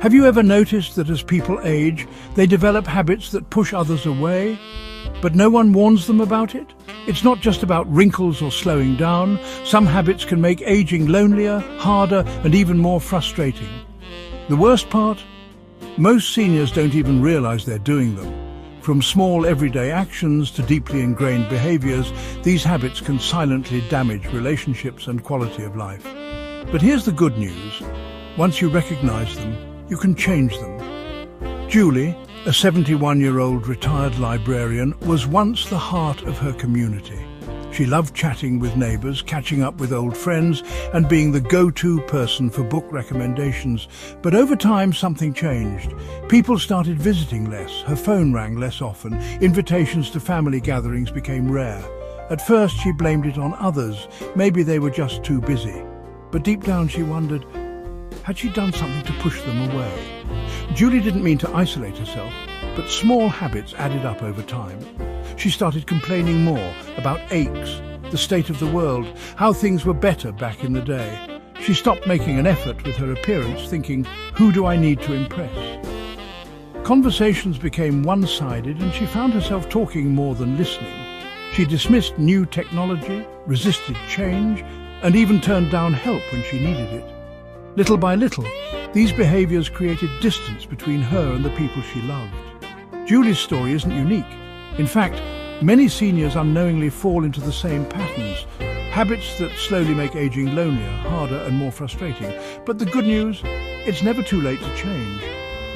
Have you ever noticed that as people age, they develop habits that push others away, but no one warns them about it? It's not just about wrinkles or slowing down. Some habits can make aging lonelier, harder, and even more frustrating. The worst part? Most seniors don't even realize they're doing them. From small everyday actions to deeply ingrained behaviors, these habits can silently damage relationships and quality of life. But here's the good news. Once you recognize them, you can change them. Julie, a 71-year-old retired librarian, was once the heart of her community. She loved chatting with neighbors, catching up with old friends, and being the go-to person for book recommendations. But over time, something changed. People started visiting less, her phone rang less often, invitations to family gatherings became rare. At first, she blamed it on others. Maybe they were just too busy. But deep down, she wondered, had she done something to push them away? Julie didn't mean to isolate herself, but small habits added up over time. She started complaining more about aches, the state of the world, how things were better back in the day. She stopped making an effort with her appearance, thinking, who do I need to impress? Conversations became one-sided and she found herself talking more than listening. She dismissed new technology, resisted change, and even turned down help when she needed it. Little by little, these behaviors created distance between her and the people she loved. Julie's story isn't unique. In fact, many seniors unknowingly fall into the same patterns, habits that slowly make aging lonelier, harder and more frustrating. But the good news, it's never too late to change.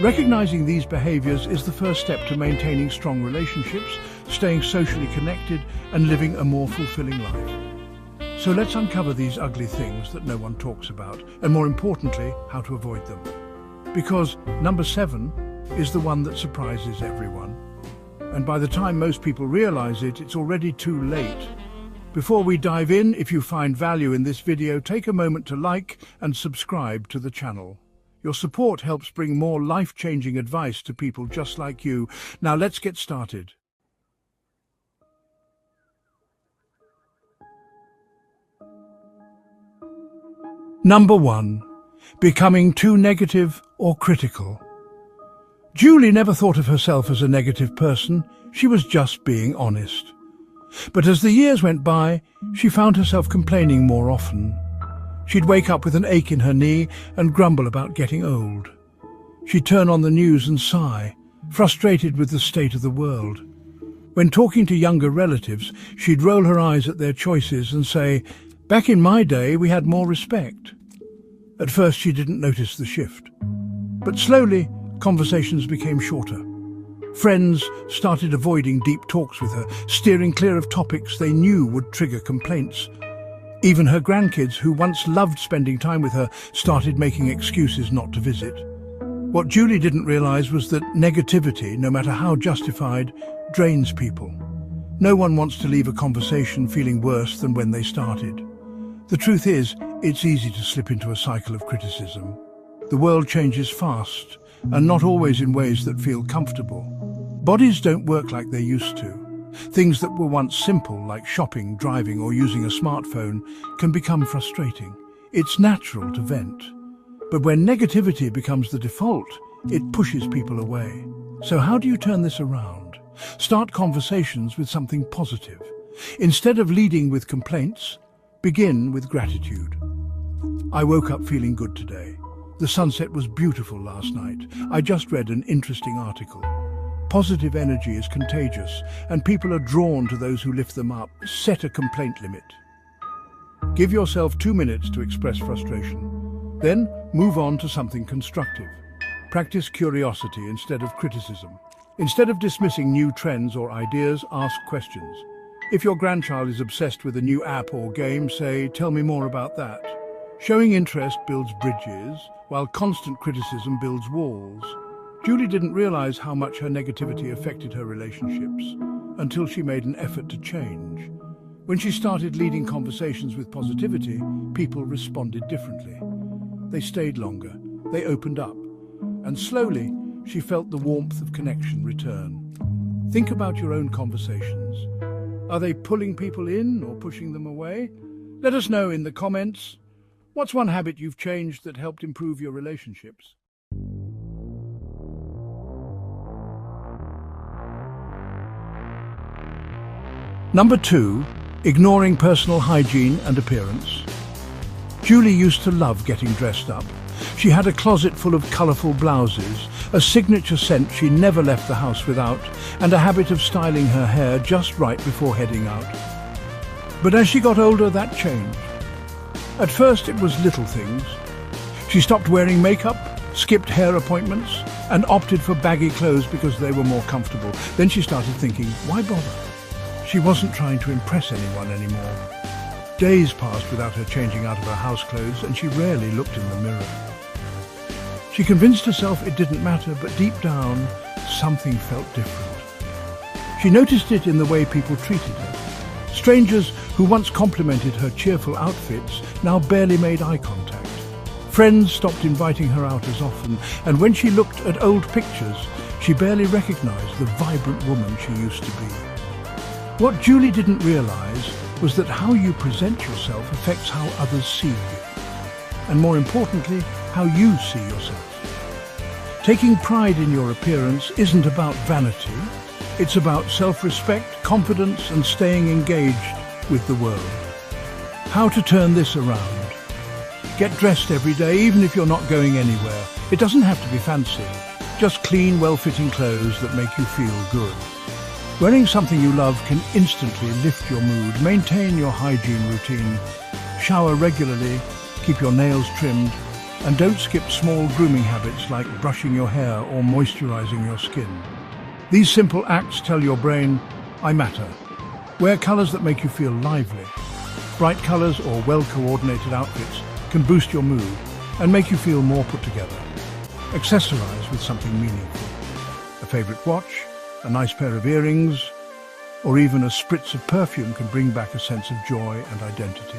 Recognizing these behaviors is the first step to maintaining strong relationships, staying socially connected and living a more fulfilling life. So let's uncover these ugly things that no one talks about, and more importantly, how to avoid them. Because number 7 is the one that surprises everyone. And by the time most people realize it, it's already too late. Before we dive in, if you find value in this video, take a moment to like and subscribe to the channel. Your support helps bring more life-changing advice to people just like you. Now let's get started. Number 1. Becoming too negative or critical. Julie never thought of herself as a negative person. She was just being honest. But as the years went by, she found herself complaining more often. She'd wake up with an ache in her knee and grumble about getting old. She'd turn on the news and sigh, frustrated with the state of the world. When talking to younger relatives, she'd roll her eyes at their choices and say, "Back in my day, we had more respect." At first, she didn't notice the shift. But slowly, conversations became shorter. Friends started avoiding deep talks with her, steering clear of topics they knew would trigger complaints. Even her grandkids, who once loved spending time with her, started making excuses not to visit. What Julie didn't realize was that negativity, no matter how justified, drains people. No one wants to leave a conversation feeling worse than when they started. The truth is, it's easy to slip into a cycle of criticism. The world changes fast, and not always in ways that feel comfortable. Bodies don't work like they used to. Things that were once simple, like shopping, driving, or using a smartphone, can become frustrating. It's natural to vent. But when negativity becomes the default, it pushes people away. So how do you turn this around? Start conversations with something positive. Instead of leading with complaints, begin with gratitude. I woke up feeling good today. The sunset was beautiful last night. I just read an interesting article. Positive energy is contagious, and people are drawn to those who lift them up. Set a complaint limit. Give yourself 2 minutes to express frustration. Then move on to something constructive. Practice curiosity instead of criticism. Instead of dismissing new trends or ideas, ask questions. If your grandchild is obsessed with a new app or game, say, "Tell me more about that." Showing interest builds bridges, while constant criticism builds walls. Julie didn't realize how much her negativity affected her relationships until she made an effort to change. When she started leading conversations with positivity, people responded differently. They stayed longer, they opened up, and slowly she felt the warmth of connection return. Think about your own conversations. Are they pulling people in or pushing them away? Let us know in the comments. What's one habit you've changed that helped improve your relationships? Number 2, ignoring personal hygiene and appearance. Julie used to love getting dressed up. She had a closet full of colourful blouses, a signature scent she never left the house without, and a habit of styling her hair just right before heading out. But as she got older, that changed. At first it was little things. She stopped wearing makeup, skipped hair appointments, and opted for baggy clothes because they were more comfortable. Then she started thinking, why bother? She wasn't trying to impress anyone anymore. Days passed without her changing out of her house clothes, and she rarely looked in the mirror. She convinced herself it didn't matter, but deep down, something felt different. She noticed it in the way people treated her. Strangers who once complimented her cheerful outfits now barely made eye contact. Friends stopped inviting her out as often, and when she looked at old pictures, she barely recognized the vibrant woman she used to be. What Julie didn't realize was that how you present yourself affects how others see you, and more importantly, how you see yourself. Taking pride in your appearance isn't about vanity. It's about self-respect, confidence, and staying engaged with the world. How to turn this around? Get dressed every day, even if you're not going anywhere. It doesn't have to be fancy. Just clean, well-fitting clothes that make you feel good. Wearing something you love can instantly lift your mood. Maintain your hygiene routine. Shower regularly, keep your nails trimmed, and don't skip small grooming habits like brushing your hair or moisturizing your skin. These simple acts tell your brain, I matter. Wear colors that make you feel lively. Bright colors or well-coordinated outfits can boost your mood and make you feel more put together. Accessorize with something meaningful. A favorite watch, a nice pair of earrings, or even a spritz of perfume can bring back a sense of joy and identity.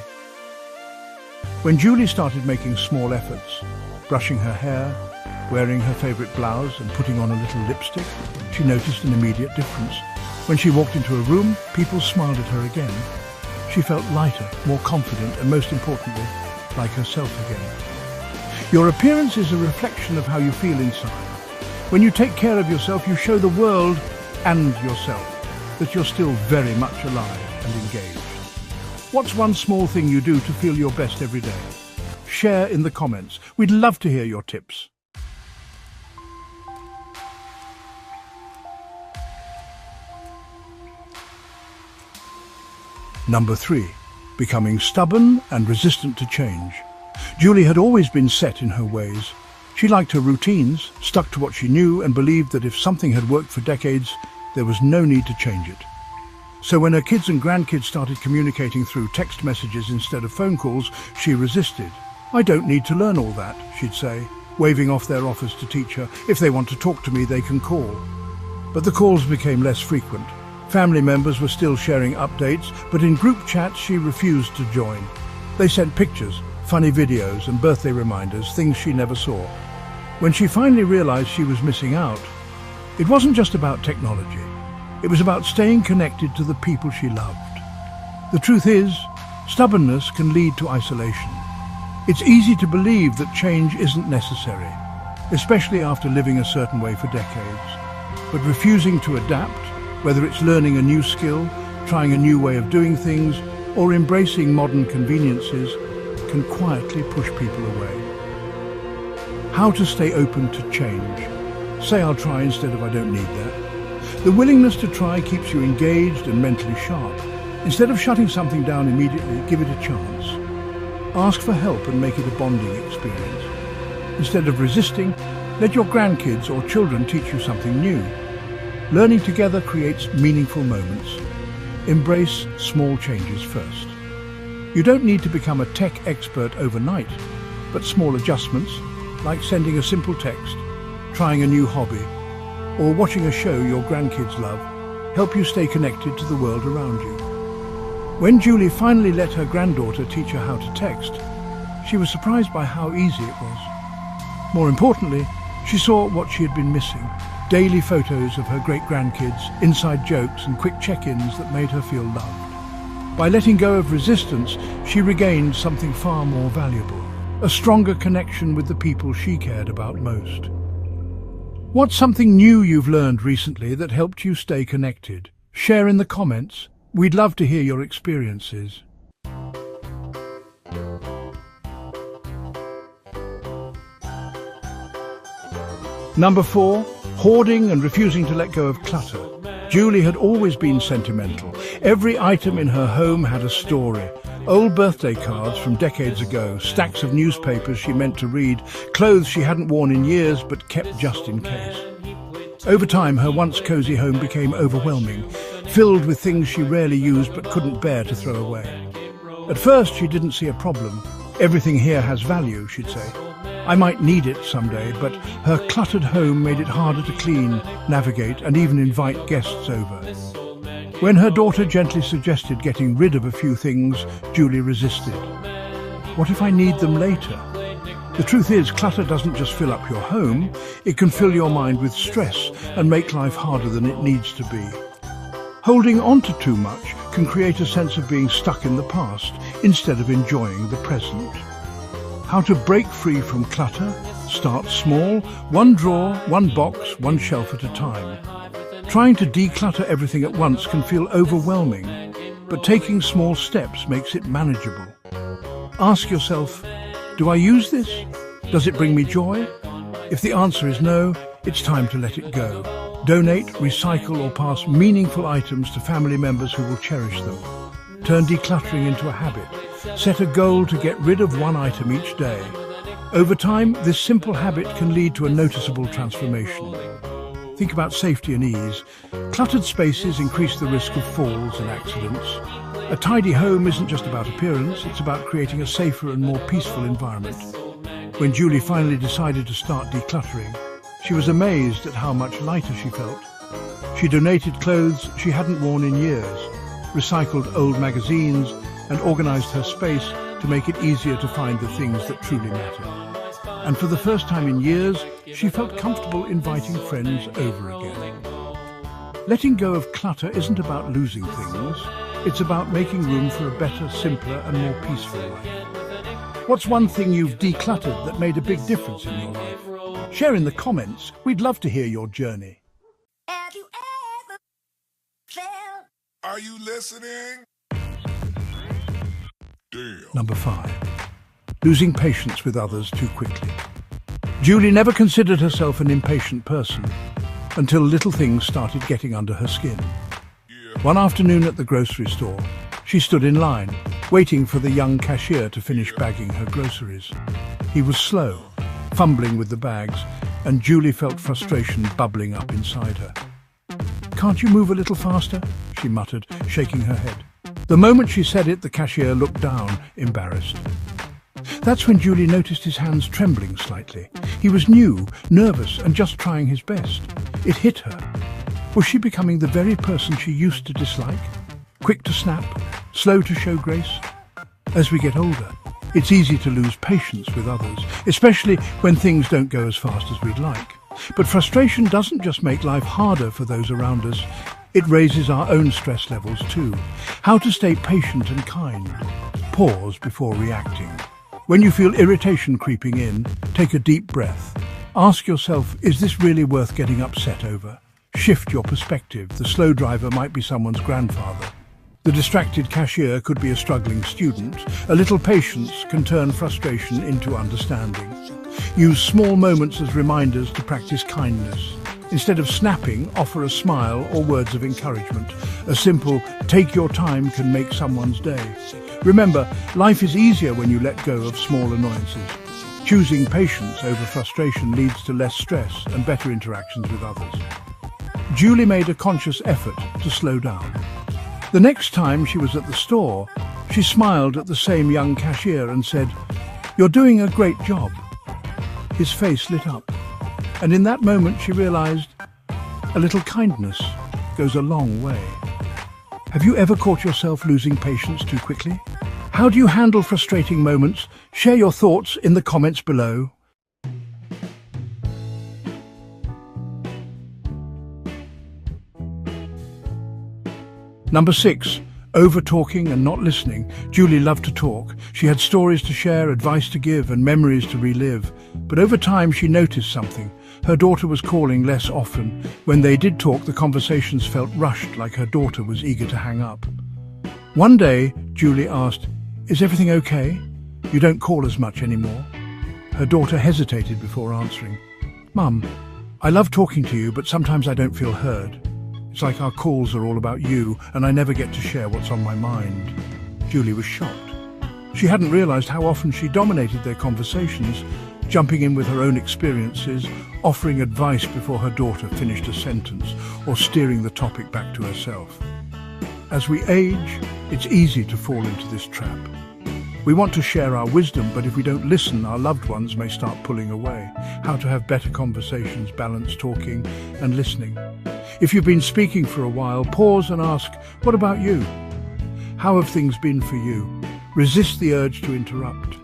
When Julie started making small efforts, brushing her hair, wearing her favorite blouse and putting on a little lipstick, she noticed an immediate difference. When she walked into a room, people smiled at her again. She felt lighter, more confident, and most importantly, like herself again. Your appearance is a reflection of how you feel inside. When you take care of yourself, you show the world and yourself that you're still very much alive and engaged. What's one small thing you do to feel your best every day? Share in the comments. We'd love to hear your tips. Number 3, becoming stubborn and resistant to change. Julie had always been set in her ways. She liked her routines, stuck to what she knew, and believed that if something had worked for decades, there was no need to change it. So when her kids and grandkids started communicating through text messages instead of phone calls, she resisted. I don't need to learn all that, she'd say, waving off their offers to teach her. If they want to talk to me, they can call. But the calls became less frequent. Family members were still sharing updates, but in group chats she refused to join. They sent pictures, funny videos, and birthday reminders, things she never saw. When she finally realized she was missing out, it wasn't just about technology. It was about staying connected to the people she loved. The truth is, stubbornness can lead to isolation. It's easy to believe that change isn't necessary, especially after living a certain way for decades. But refusing to adapt, whether it's learning a new skill, trying a new way of doing things, or embracing modern conveniences, can quietly push people away. How to stay open to change. Say I'll try instead of I don't need that. The willingness to try keeps you engaged and mentally sharp. Instead of shutting something down immediately, give it a chance. Ask for help and make it a bonding experience. Instead of resisting, let your grandkids or children teach you something new. Learning together creates meaningful moments. Embrace small changes first. You don't need to become a tech expert overnight, but small adjustments, like sending a simple text, trying a new hobby, or watching a show your grandkids love, help you stay connected to the world around you. When Julie finally let her granddaughter teach her how to text, she was surprised by how easy it was. More importantly, she saw what she had been missing: daily photos of her great-grandkids, inside jokes and quick check-ins that made her feel loved. By letting go of resistance, she regained something far more valuable: a stronger connection with the people she cared about most. What's something new you've learned recently that helped you stay connected? Share in the comments. We'd love to hear your experiences. Number 4, hoarding and refusing to let go of clutter. Julie had always been sentimental. Every item in her home had a story. Old birthday cards from decades ago, stacks of newspapers she meant to read, clothes she hadn't worn in years but kept just in case. Over time, her once cosy home became overwhelming, filled with things she rarely used but couldn't bear to throw away. At first, she didn't see a problem. Everything here has value, she'd say. I might need it someday, but her cluttered home made it harder to clean, navigate, and even invite guests over. When her daughter gently suggested getting rid of a few things, Julie resisted. What if I need them later? The truth is, clutter doesn't just fill up your home, it can fill your mind with stress and make life harder than it needs to be. Holding on to too much can create a sense of being stuck in the past instead of enjoying the present. How to break free from clutter? Start small, one drawer, one box, one shelf at a time. Trying to declutter everything at once can feel overwhelming, but taking small steps makes it manageable. Ask yourself, do I use this? Does it bring me joy? If the answer is no, it's time to let it go. Donate, recycle, or pass meaningful items to family members who will cherish them. Turn decluttering into a habit. Set a goal to get rid of one item each day. Over time, this simple habit can lead to a noticeable transformation. Think about safety and ease. Cluttered spaces increase the risk of falls and accidents. A tidy home isn't just about appearance, it's about creating a safer and more peaceful environment. When Julie finally decided to start decluttering, she was amazed at how much lighter she felt. She donated clothes she hadn't worn in years, recycled old magazines, and organized her space to make it easier to find the things that truly matter. And for the first time in years, she felt comfortable inviting friends over again. Letting go of clutter isn't about losing things, it's about making room for a better, simpler, and more peaceful life. What's one thing you've decluttered that made a big difference in your life? Share in the comments. We'd love to hear your journey. Have you ever felt? Are you listening? Damn. Number 5. Losing patience with others too quickly. Julie never considered herself an impatient person until little things started getting under her skin. One afternoon at the grocery store, she stood in line, waiting for the young cashier to finish bagging her groceries. He was slow, fumbling with the bags, and Julie felt frustration bubbling up inside her. "Can't you move a little faster?" she muttered, shaking her head. The moment she said it, the cashier looked down, embarrassed. That's when Julie noticed his hands trembling slightly. He was new, nervous, and just trying his best. It hit her. Was she becoming the very person she used to dislike? Quick to snap, slow to show grace? As we get older, it's easy to lose patience with others, especially when things don't go as fast as we'd like. But frustration doesn't just make life harder for those around us, it raises our own stress levels too. How to stay patient and kind. Pause before reacting. When you feel irritation creeping in, take a deep breath. Ask yourself, is this really worth getting upset over? Shift your perspective. The slow driver might be someone's grandfather. The distracted cashier could be a struggling student. A little patience can turn frustration into understanding. Use small moments as reminders to practice kindness. Instead of snapping, offer a smile or words of encouragement. A simple, take your time can make someone's day. Remember, life is easier when you let go of small annoyances. Choosing patience over frustration leads to less stress and better interactions with others. Julie made a conscious effort to slow down. The next time she was at the store, she smiled at the same young cashier and said, "You're doing a great job." His face lit up, and in that moment she realized a little kindness goes a long way. Have you ever caught yourself losing patience too quickly? How do you handle frustrating moments? Share your thoughts in the comments below. Number 6. Over-talking and not listening. Julie loved to talk. She had stories to share, advice to give, and memories to relive. But over time she noticed something. Her daughter was calling less often. When they did talk, the conversations felt rushed, like her daughter was eager to hang up. One day, Julie asked, "Is everything okay? You don't call as much anymore." Her daughter hesitated before answering. "Mum, I love talking to you, but sometimes I don't feel heard. It's like our calls are all about you, and I never get to share what's on my mind." Julie was shocked. She hadn't realized how often she dominated their conversations, jumping in with her own experiences, offering advice before her daughter finished a sentence, or steering the topic back to herself. As we age, it's easy to fall into this trap. We want to share our wisdom, but if we don't listen, our loved ones may start pulling away. How to have better conversations, balance talking and listening. If you've been speaking for a while, pause and ask, "What about you? How have things been for you?" Resist the urge to interrupt.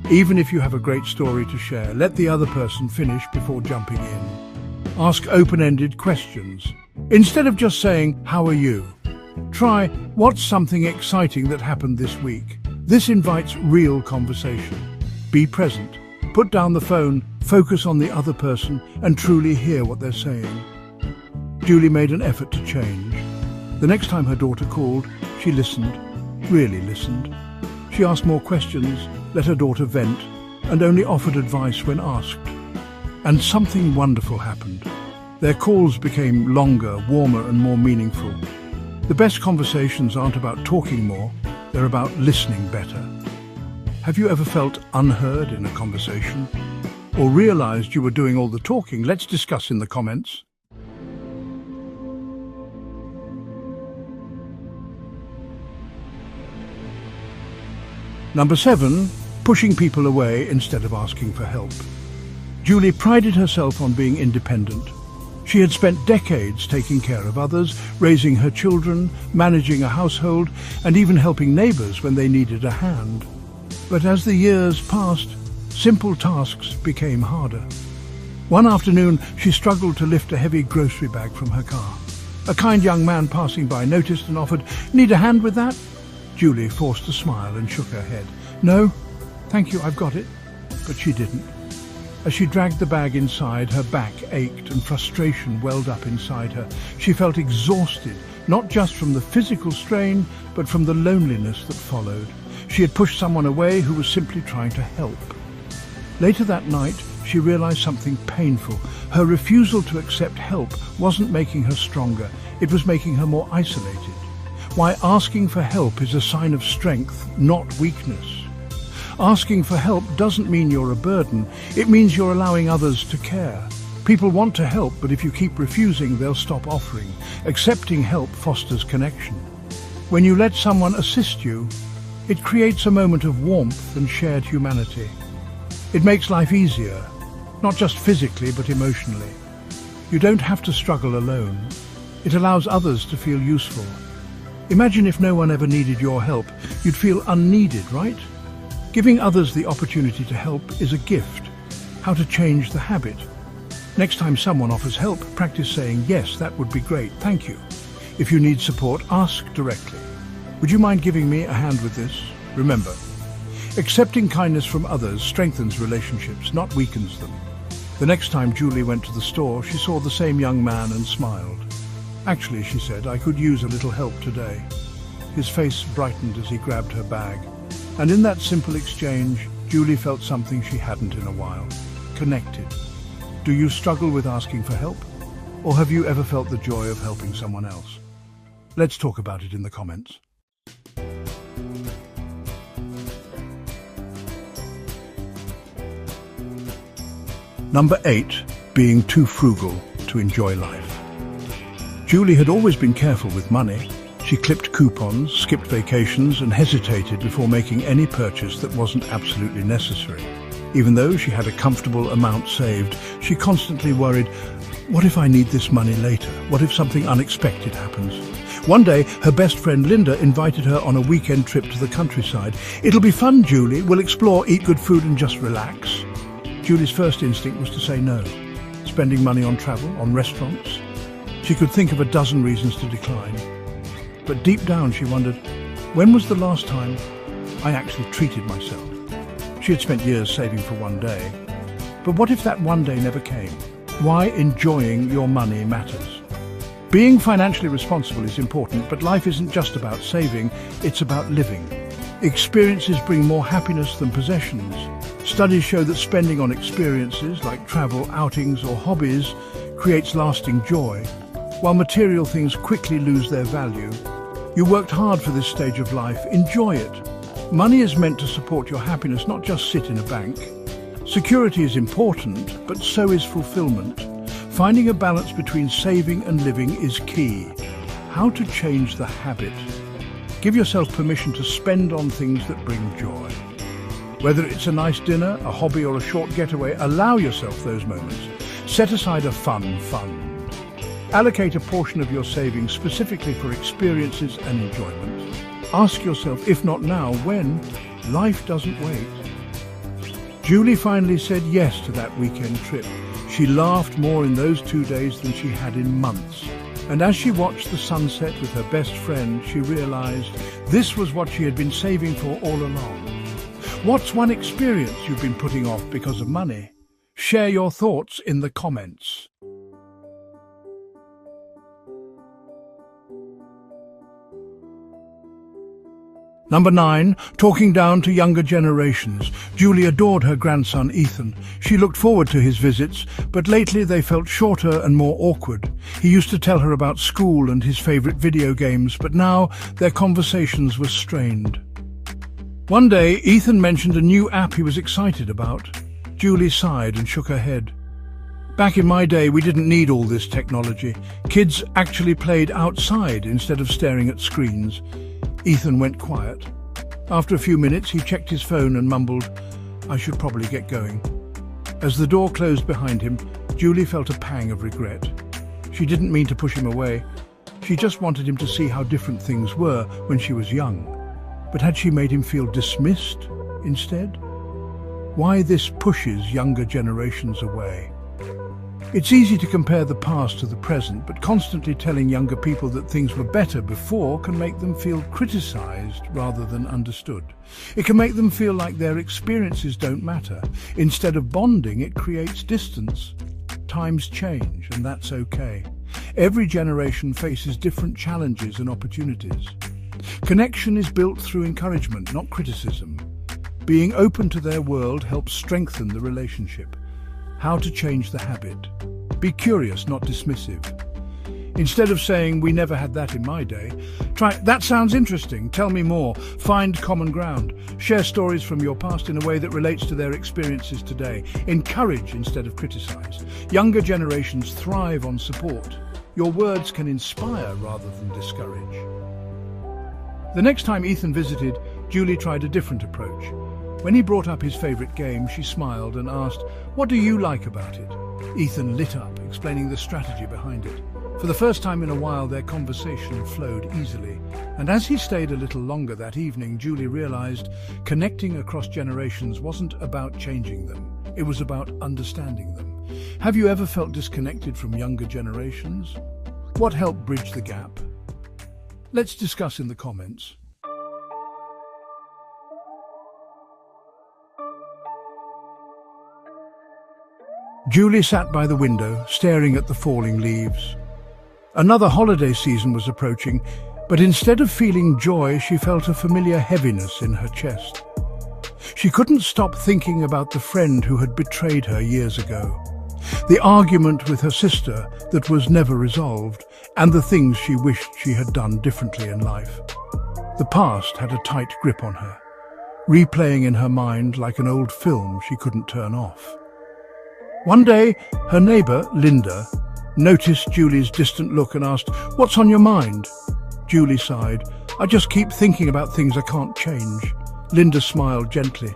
Even if you have a great story to share, let the other person finish before jumping in. Ask open-ended questions. Instead of just saying, "How are you?" try, "What's something exciting that happened this week?" This invites real conversation. Be present. Put down the phone, focus on the other person, and truly hear what they're saying. Julie made an effort to change. The next time her daughter called, she listened, really listened. She asked more questions, let her daughter vent, and only offered advice when asked. And something wonderful happened. Their calls became longer, warmer, and more meaningful. The best conversations aren't about talking more, they're about listening better. Have you ever felt unheard in a conversation? Or realized you were doing all the talking? Let's discuss in the comments. Number 7, pushing people away instead of asking for help. Julie prided herself on being independent. She had spent decades taking care of others, raising her children, managing a household, and even helping neighbors when they needed a hand. But as the years passed, simple tasks became harder. One afternoon, she struggled to lift a heavy grocery bag from her car. A kind young man passing by noticed and offered, "Need a hand with that?" Julie forced a smile and shook her head. "No, thank you, I've got it." But she didn't. As she dragged the bag inside, her back ached and frustration welled up inside her. She felt exhausted, not just from the physical strain, but from the loneliness that followed. She had pushed someone away who was simply trying to help. Later that night, she realized something painful. Her refusal to accept help wasn't making her stronger, it was making her more isolated. Why asking for help is a sign of strength, not weakness. Asking for help doesn't mean you're a burden, it means you're allowing others to care. People want to help, but if you keep refusing, they'll stop offering. Accepting help fosters connection. When you let someone assist you, it creates a moment of warmth and shared humanity. It makes life easier, not just physically, but emotionally. You don't have to struggle alone. It allows others to feel useful. Imagine if no one ever needed your help. You'd feel unneeded, right? Giving others the opportunity to help is a gift. How to change the habit. Next time someone offers help, practice saying, "Yes, that would be great, thank you." If you need support, ask directly. "Would you mind giving me a hand with this?" Remember, accepting kindness from others strengthens relationships, not weakens them. The next time Julie went to the store, she saw the same young man and smiled. "Actually," she said, "I could use a little help today." His face brightened as he grabbed her bag. And in that simple exchange, Julie felt something she hadn't in a while. Connected. Do you struggle with asking for help? Or have you ever felt the joy of helping someone else? Let's talk about it in the comments. Number 8, being too frugal to enjoy life. Julie had always been careful with money. She clipped coupons, skipped vacations, and hesitated before making any purchase that wasn't absolutely necessary. Even though she had a comfortable amount saved, she constantly worried, what if I need this money later? What if something unexpected happens? One day, her best friend Linda invited her on a weekend trip to the countryside. "It'll be fun, Julie. We'll explore, eat good food, and just relax." Julie's first instinct was to say no. Spending money on travel, on restaurants. She could think of a dozen reasons to decline. But deep down she wondered, when was the last time I actually treated myself? She had spent years saving for one day. But what if that one day never came? Why enjoying your money matters. Being financially responsible is important, but life isn't just about saving, it's about living. Experiences bring more happiness than possessions. Studies show that spending on experiences like travel, outings or hobbies creates lasting joy, while material things quickly lose their value. You worked hard for this stage of life, enjoy it. Money is meant to support your happiness, not just sit in a bank. Security is important, but so is fulfillment. Finding a balance between saving and living is key. How to change the habit? Give yourself permission to spend on things that bring joy. Whether it's a nice dinner, a hobby or a short getaway, allow yourself those moments. Set aside a fun fund. Allocate a portion of your savings specifically for experiences and enjoyment. Ask yourself, if not now, when? Life doesn't wait. Julie finally said yes to that weekend trip. She laughed more in those 2 days than she had in months. And as she watched the sunset with her best friend, she realized this was what she had been saving for all along. What's one experience you've been putting off because of money? Share your thoughts in the comments. Number 9, talking down to younger generations. Julie adored her grandson Ethan. She looked forward to his visits, but lately they felt shorter and more awkward. He used to tell her about school and his favorite video games, but now their conversations were strained. One day, Ethan mentioned a new app he was excited about. Julie sighed and shook her head. Back in my day, we didn't need all this technology. Kids actually played outside instead of staring at screens. Ethan went quiet. After a few minutes, he checked his phone and mumbled, "I should probably get going." As the door closed behind him, Julie felt a pang of regret. She didn't mean to push him away. She just wanted him to see how different things were when she was young. But had she made him feel dismissed instead? Why this pushes younger generations away? It's easy to compare the past to the present, but constantly telling younger people that things were better before can make them feel criticized rather than understood. It can make them feel like their experiences don't matter. Instead of bonding, it creates distance. Times change, and that's okay. Every generation faces different challenges and opportunities. Connection is built through encouragement, not criticism. Being open to their world helps strengthen the relationship. How to change the habit? Be curious, not dismissive. Instead of saying, "We never had that in my day," try, "That sounds interesting, tell me more." Find common ground. Share stories from your past in a way that relates to their experiences today. Encourage instead of criticize. Younger generations thrive on support. Your words can inspire rather than discourage. The next time Ethan visited, Julie tried a different approach. When he brought up his favorite game, she smiled and asked, "What do you like about it?" Ethan lit up, explaining the strategy behind it. For the first time in a while, their conversation flowed easily. And as he stayed a little longer that evening, Julie realized connecting across generations wasn't about changing them. It was about understanding them. Have you ever felt disconnected from younger generations? What helped bridge the gap? Let's discuss in the comments. Julie sat by the window, staring at the falling leaves. Another holiday season was approaching, but instead of feeling joy, she felt a familiar heaviness in her chest. She couldn't stop thinking about the friend who had betrayed her years ago, the argument with her sister that was never resolved, and the things she wished she had done differently in life. The past had a tight grip on her, replaying in her mind like an old film she couldn't turn off. One day, her neighbour, Linda, noticed Julie's distant look and asked, "What's on your mind?" Julie sighed, "I just keep thinking about things I can't change." Linda smiled gently.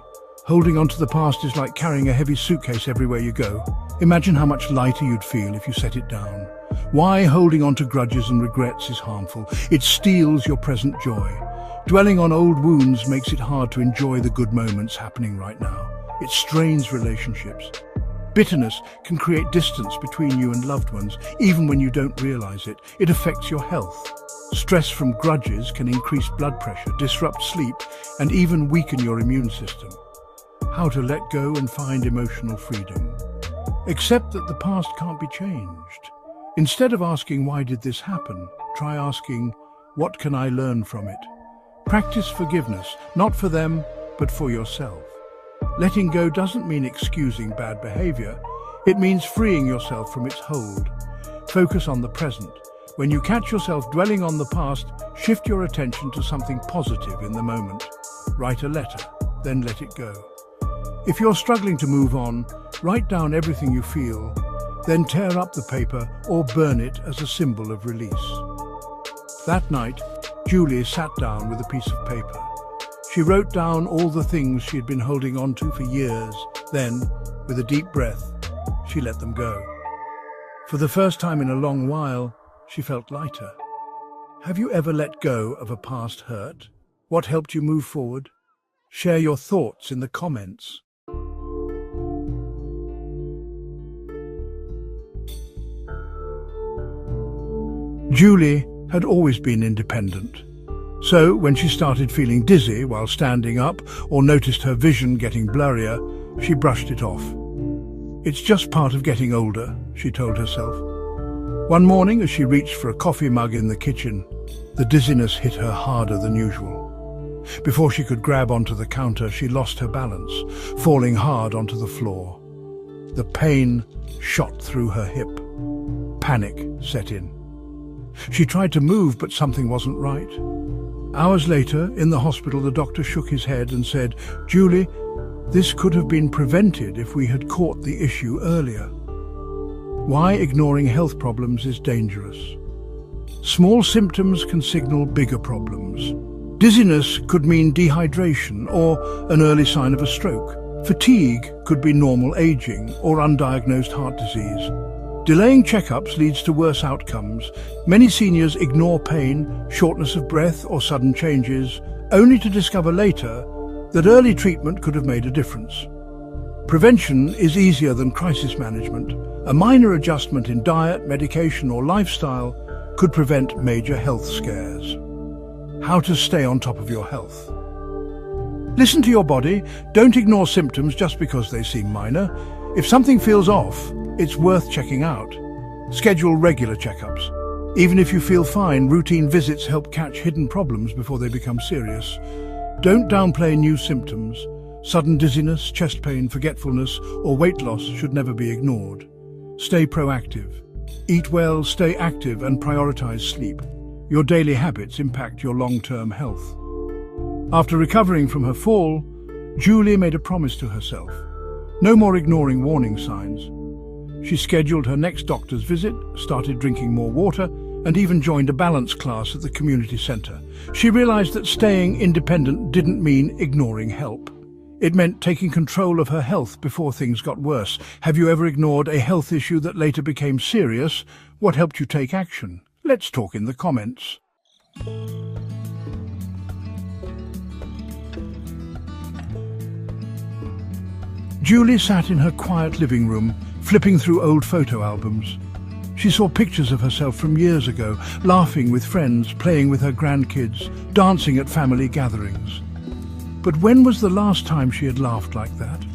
Holding on to the past is like carrying a heavy suitcase everywhere you go. Imagine how much lighter you'd feel if you set it down. Why holding on to grudges and regrets is harmful. It steals your present joy. Dwelling on old wounds makes it hard to enjoy the good moments happening right now. It strains relationships. Bitterness can create distance between you and loved ones, even when you don't realize it. It affects your health. Stress from grudges can increase blood pressure, disrupt sleep, and even weaken your immune system. How to let go and find emotional freedom. Accept that the past can't be changed. Instead of asking, "Why did this happen?" try asking, "What can I learn from it?" Practice forgiveness, not for them, but for yourself. Letting go doesn't mean excusing bad behavior. It means freeing yourself from its hold. Focus on the present. When you catch yourself dwelling on the past, shift your attention to something positive in the moment. Write a letter, then let it go. If you're struggling to move on, write down everything you feel, then tear up the paper or burn it as a symbol of release. That night, Julie sat down with a piece of paper. She wrote down all the things she had been holding on to for years. Then, with a deep breath, she let them go. For the first time in a long while, she felt lighter. Have you ever let go of a past hurt? What helped you move forward? Share your thoughts in the comments. Julie had always been independent. So, when she started feeling dizzy while standing up or noticed her vision getting blurrier, she brushed it off. It's just part of getting older, she told herself. One morning, as she reached for a coffee mug in the kitchen, the dizziness hit her harder than usual. Before she could grab onto the counter, she lost her balance, falling hard onto the floor. The pain shot through her hip. Panic set in. She tried to move, but something wasn't right. Hours later, in the hospital, the doctor shook his head and said, "Julie, this could have been prevented if we had caught the issue earlier." Why ignoring health problems is dangerous. Small symptoms can signal bigger problems. Dizziness could mean dehydration or an early sign of a stroke. Fatigue could be normal aging or undiagnosed heart disease. Delaying checkups leads to worse outcomes. Many seniors ignore pain, shortness of breath, or sudden changes, only to discover later that early treatment could have made a difference. Prevention is easier than crisis management. A minor adjustment in diet, medication, or lifestyle could prevent major health scares. How to stay on top of your health. Listen to your body. Don't ignore symptoms just because they seem minor. If something feels off, it's worth checking out. Schedule regular checkups. Even if you feel fine, routine visits help catch hidden problems before they become serious. Don't downplay new symptoms. Sudden dizziness, chest pain, forgetfulness, or weight loss should never be ignored. Stay proactive. Eat well, stay active, and prioritize sleep. Your daily habits impact your long-term health. After recovering from her fall, Julie made a promise to herself. No more ignoring warning signs. She scheduled her next doctor's visit, started drinking more water, and even joined a balance class at the community center. She realized that staying independent didn't mean ignoring help. It meant taking control of her health before things got worse. Have you ever ignored a health issue that later became serious? What helped you take action? Let's talk in the comments. Julie sat in her quiet living room, flipping through old photo albums. She saw pictures of herself from years ago, laughing with friends, playing with her grandkids, dancing at family gatherings. But when was the last time she had laughed like that?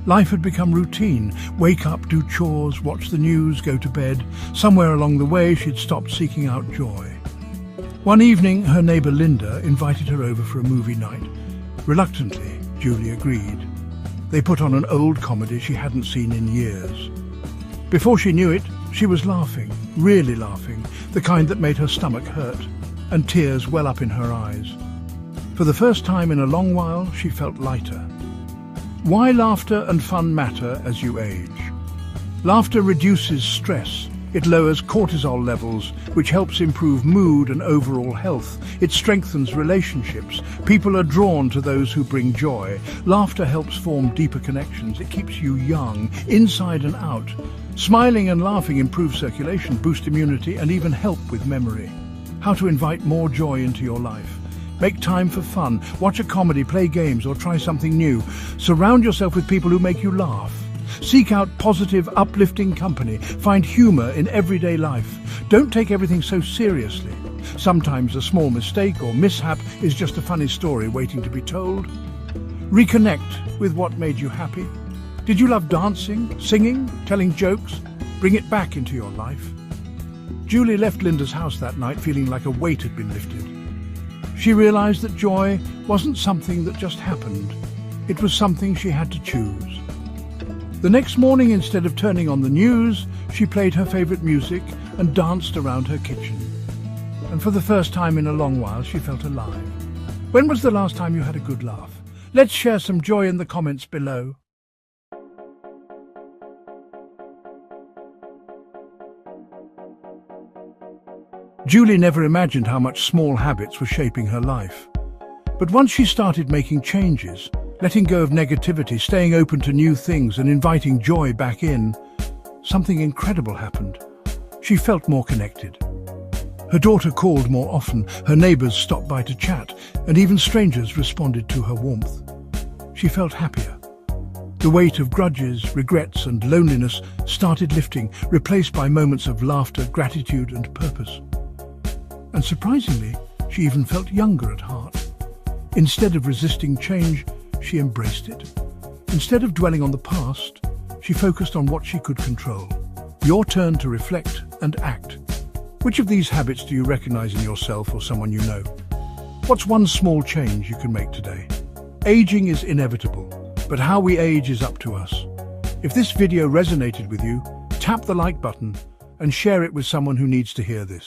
Life had become routine. Wake up, do chores, watch the news, go to bed. Somewhere along the way, she'd stopped seeking out joy. One evening, her neighbour Linda invited her over for a movie night. Reluctantly, Julie agreed. They put on an old comedy she hadn't seen in years. Before she knew it, she was laughing, really laughing, the kind that made her stomach hurt, and tears well up in her eyes. For the first time in a long while, she felt lighter. Why laughter and fun matter as you age? Laughter reduces stress. It lowers cortisol levels, which helps improve mood and overall health. It strengthens relationships. People are drawn to those who bring joy. Laughter helps form deeper connections. It keeps you young, inside and out. Smiling and laughing improve circulation, boost immunity, and even help with memory. How to invite more joy into your life. Make time for fun. Watch a comedy, play games, or try something new. Surround yourself with people who make you laugh. Seek out positive, uplifting company. Find humor in everyday life. Don't take everything so seriously. Sometimes a small mistake or mishap is just a funny story waiting to be told. Reconnect with what made you happy. Did you love dancing, singing, telling jokes? Bring it back into your life. Julie left Linda's house that night feeling like a weight had been lifted. She realized that joy wasn't something that just happened. It was something she had to choose. The next morning, instead of turning on the news, she played her favorite music and danced around her kitchen. And for the first time in a long while, she felt alive. When was the last time you had a good laugh? Let's share some joy in the comments below. Julie never imagined how much small habits were shaping her life. But once she started making changes, letting go of negativity, staying open to new things and inviting joy back in, something incredible happened. She felt more connected. Her daughter called more often, her neighbors stopped by to chat, and even strangers responded to her warmth. She felt happier. The weight of grudges, regrets, and loneliness started lifting, replaced by moments of laughter, gratitude, and purpose. And surprisingly, she even felt younger at heart. Instead of resisting change, she embraced it. Instead of dwelling on the past, she focused on what she could control. Your turn to reflect and act. Which of these habits do you recognize in yourself or someone you know? What's one small change you can make today? Aging is inevitable, but how we age is up to us. If this video resonated with you, tap the like button and share it with someone who needs to hear this.